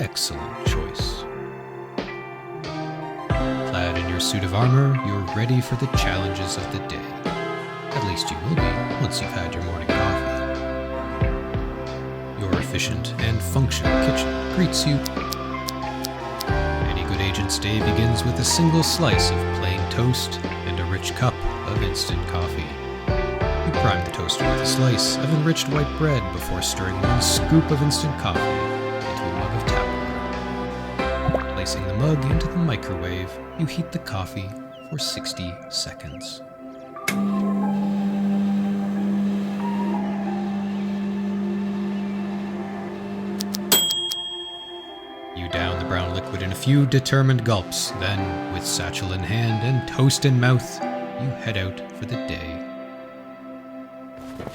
excellent choice. Clad in your suit of armor, you're ready for the challenges of the day. At least you will be once you've had your morning coffee. Your efficient and functional kitchen greets you. Any good agent's day begins with a single slice of plain toast and a rich cup of instant coffee. You prime the toaster with a slice of enriched white bread before stirring 1 scoop of instant coffee into a mug of tap water. Placing the mug into the microwave, you heat the coffee for 60 seconds. You down the brown liquid in a few determined gulps, then, with satchel in hand and toast in mouth, you head out for the day.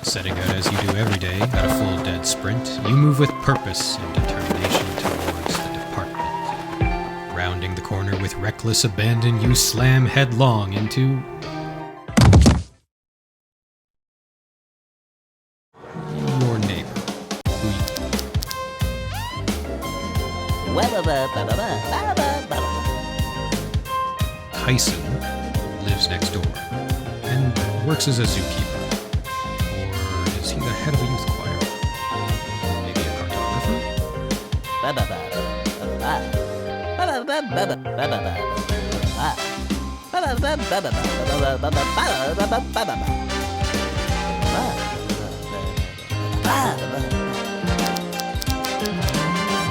Setting out as you do every day, at a full dead sprint, you move with purpose and determination towards the department. Rounding the corner with reckless abandon, you slam headlong into your neighbor, who Tyson lives next door and works as a zookeeper. Or is he the head of a youth choir? Maybe a cartographer?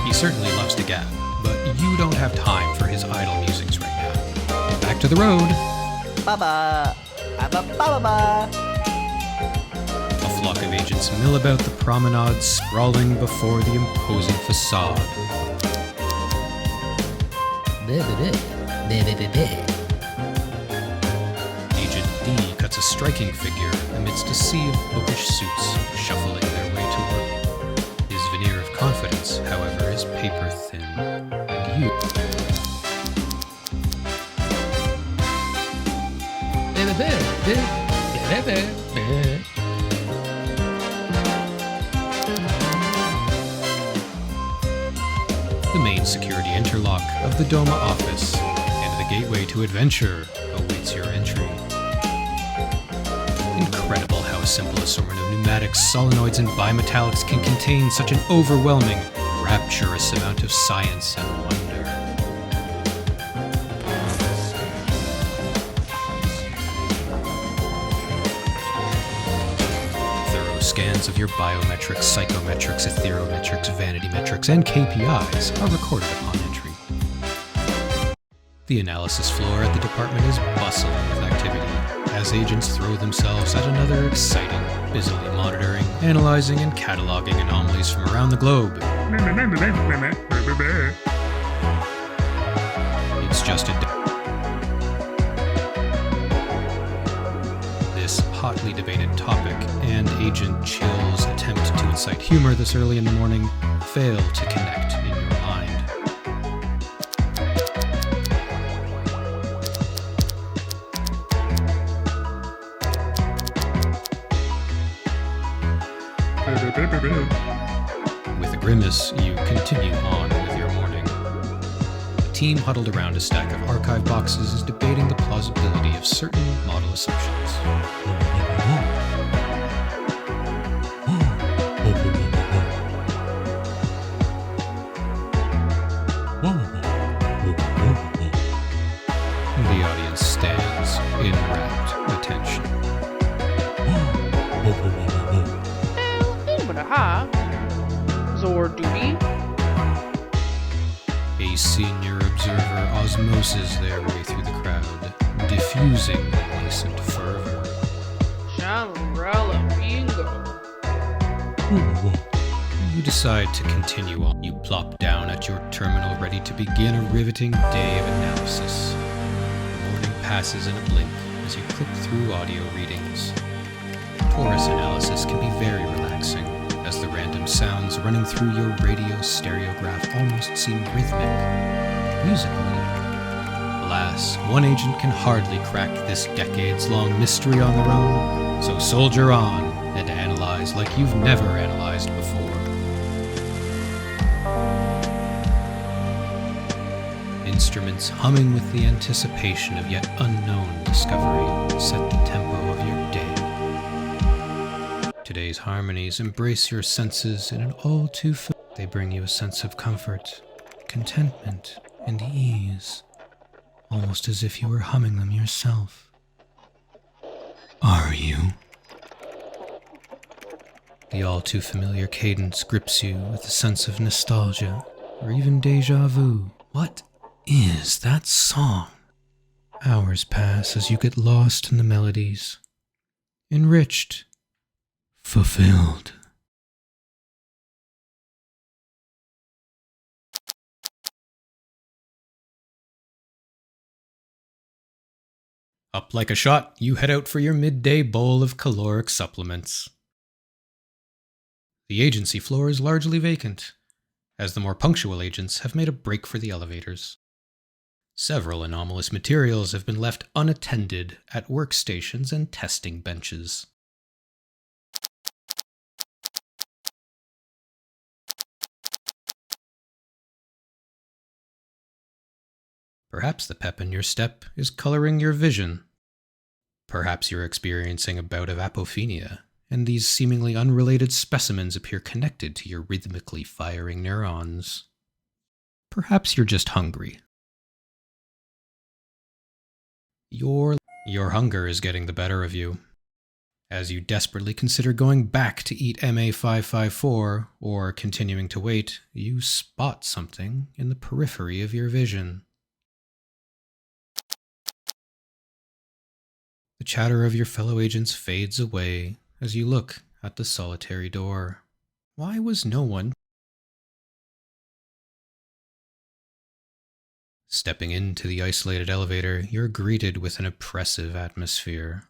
He certainly loves to gab, but you don't have time for his idle musings right now. Back to the road. A flock of agents mill about the promenade, sprawling before the imposing facade. Agent D cuts a striking figure amidst a sea of bookish suits shuffling their way to work. His veneer of confidence, however, is paper thin, and you... The main security interlock of the Doma office and the gateway to adventure awaits your entry. Incredible how a simple assortment of pneumatics, solenoids, and bimetallics can contain such an overwhelming, rapturous amount of science and wonder. Scans of your biometrics, psychometrics, etherometrics, vanity metrics, and KPIs are recorded upon entry. The analysis floor at the department is bustling with activity, as agents throw themselves at another exciting, busily monitoring, analyzing, and cataloging anomalies from around the globe. It's just a this hotly debated topic and Agent Chill's attempt to incite humor this early in the morning fail to connect in your mind. With a grimace, you continue on with your morning. The team huddled around a stack of archive boxes is debating the plausibility of certain model assumptions. The audience stands in rapt attention. Zordubi. A senior observer osmoses their way through the crowd, diffusing the nascent fervor. Shanrella Bingo. You decide to continue on. You plop down at your terminal ready to begin a riveting day of analysis. The morning passes in a blink as you click through audio readings. Torus analysis can be very relaxing, as the random sounds running through your radio stereograph almost seem rhythmic, musically. Alas, one agent can hardly crack this decades-long mystery on their own, so soldier on and analyze like you've never analyzed before. Instruments humming with the anticipation of yet unknown discovery set the tempo of your day. Today's harmonies embrace your senses in an all too they bring you a sense of comfort, contentment, and ease, almost as if you were humming them yourself. Are you? The all too familiar cadence grips you with a sense of nostalgia, or even déjà vu. What is that song? Hours pass as you get lost in the melodies, enriched, fulfilled. Up like a shot, you head out for your midday bowl of caloric supplements. The agency floor is largely vacant, as the more punctual agents have made a break for the elevators. Several anomalous materials have been left unattended at workstations and testing benches. Perhaps the pep in your step is coloring your vision. Perhaps you're experiencing a bout of apophenia, and these seemingly unrelated specimens appear connected to your rhythmically firing neurons. Perhaps you're just hungry. Your hunger is getting the better of you. As you desperately consider going back to eat MA554 or continuing to wait, you spot something in the periphery of your vision. The chatter of your fellow agents fades away as you look at the solitary door. Why was no one? Stepping into the isolated elevator, you're greeted with an oppressive atmosphere.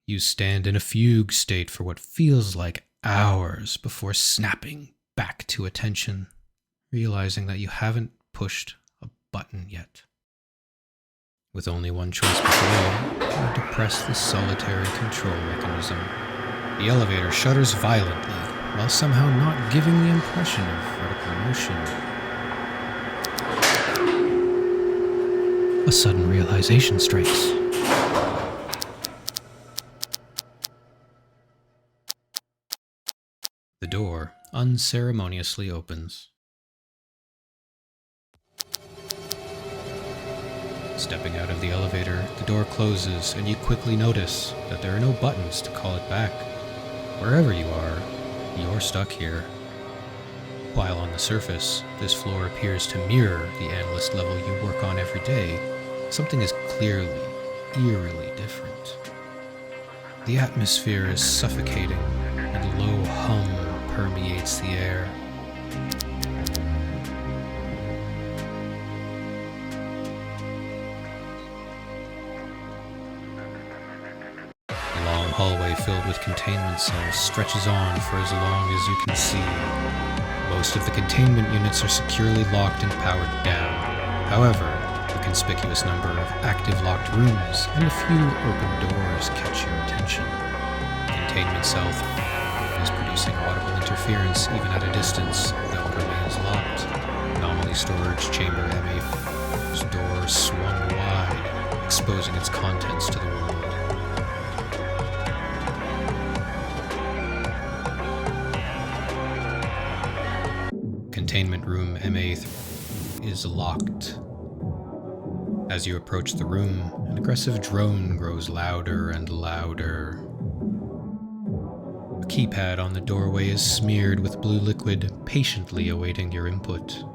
You stand in a fugue state for what feels like hours before snapping back to attention, realizing that you haven't pushed a button yet. With only one choice before you, you depress the solitary control mechanism. The elevator shudders violently, while somehow not giving the impression of vertical motion. A sudden realization strikes. The door unceremoniously opens. Stepping out of the elevator, the door closes and you quickly notice that there are no buttons to call it back. Wherever you are, you're stuck here. While on the surface, this floor appears to mirror the analyst level you work on every day, something is clearly, eerily different. The atmosphere is suffocating and a low hum permeates the air. The long hallway filled with containment cells stretches on for as long as you can see. Most of the containment units are securely locked and powered down. However, the conspicuous number of active locked rooms and a few open doors catch your attention. Containment cell is producing audible interference even at a distance, though it remains locked. Anomaly storage chamber MA4's door swung wide, exposing its contents to the world. Containment room MA3 is locked. As you approach the room, an aggressive drone grows louder and louder. A keypad on the doorway is smeared with blue liquid, patiently awaiting your input.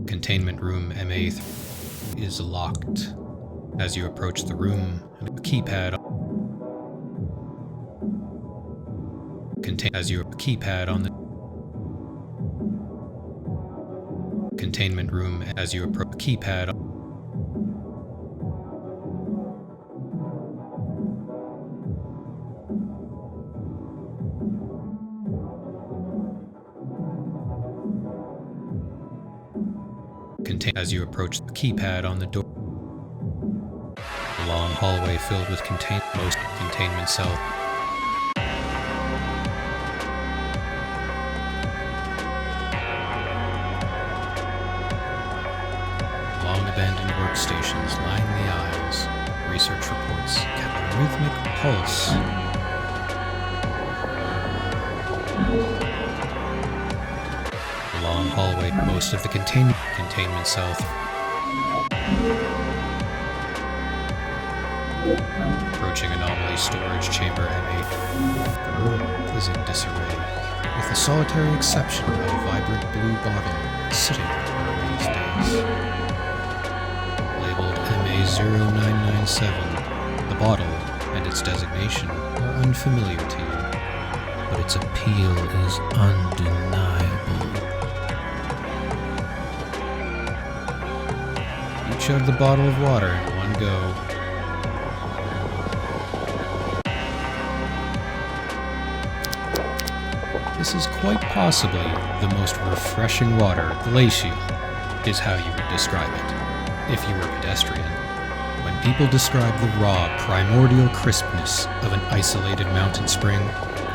Containment room MA3 is locked. As you approach the room, a keypad on the containment room as you approach keypad as you approach the keypad on the door. A long hallway filled with most containment cells. Long abandoned workstations line the aisles. Research reports kept a rhythmic pulse. A long hallway, most of the containment cells. Approaching anomaly storage chamber M8. The room is in disarray, with the solitary exception of a vibrant blue bottle sitting on a raised dais. Labeled MA0997, the bottle and its designation are unfamiliar to you, but its appeal is undeniable. You chug the bottle of water in one go. This is quite possibly the most refreshing water. Glacial is how you would describe it, if you were pedestrian. When people describe the raw, primordial crispness of an isolated mountain spring,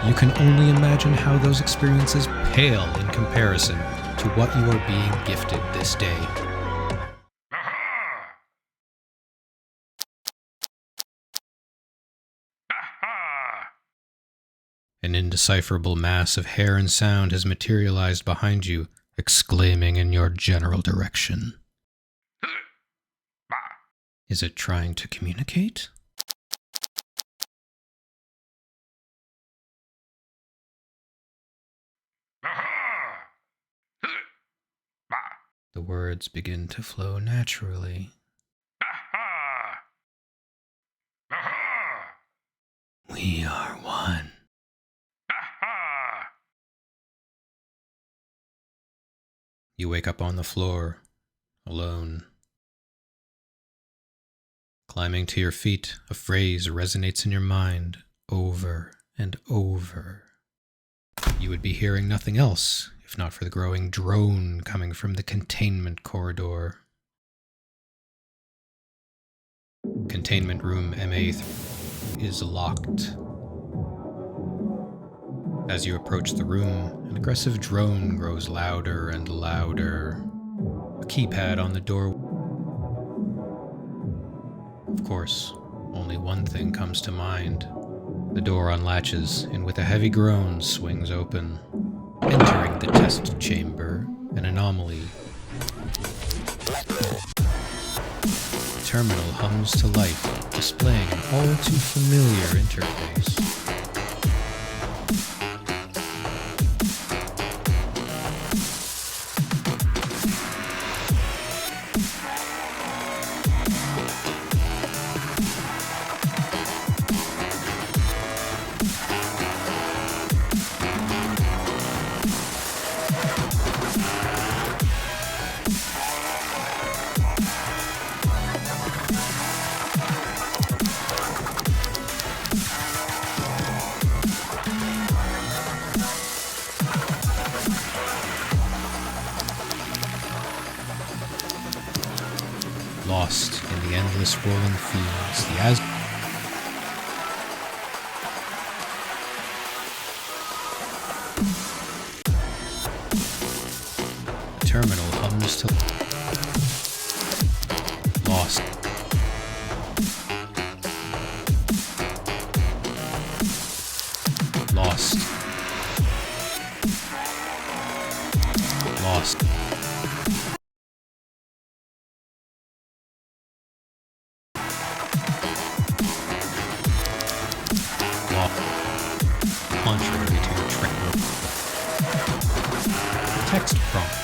you can only imagine how those experiences pale in comparison to what you are being gifted this day. An indecipherable mass of hair and sound has materialized behind you, exclaiming in your general direction. Is it trying to communicate? The words begin to flow naturally. We are one. You wake up on the floor, alone. Climbing to your feet, a phrase resonates in your mind over and over. You would be hearing nothing else if not for the growing drone coming from the containment corridor. Containment room MA3 is locked. As you approach the room, an aggressive drone grows louder and louder. A keypad on the door. Of course, only one thing comes to mind. The door unlatches, and with a heavy groan swings open. Entering the test chamber, an anomaly. The terminal hums to life, displaying an all too familiar interface. Lost in the endless rolling fields, the terminal hums to lost. Lost. Lost. Contrary to your trainer. Text prompt.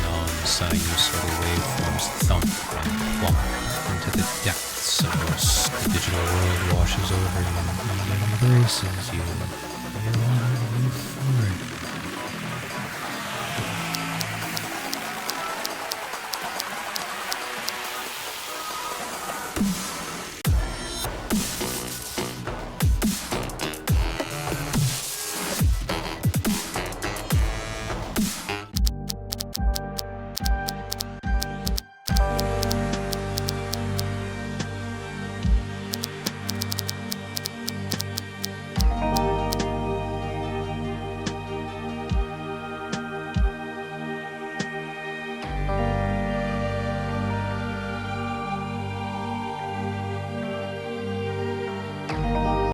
Non-sinusoidal waveforms thump and plump into the depths of your the digital world washes over you and embraces you. You're euphoric.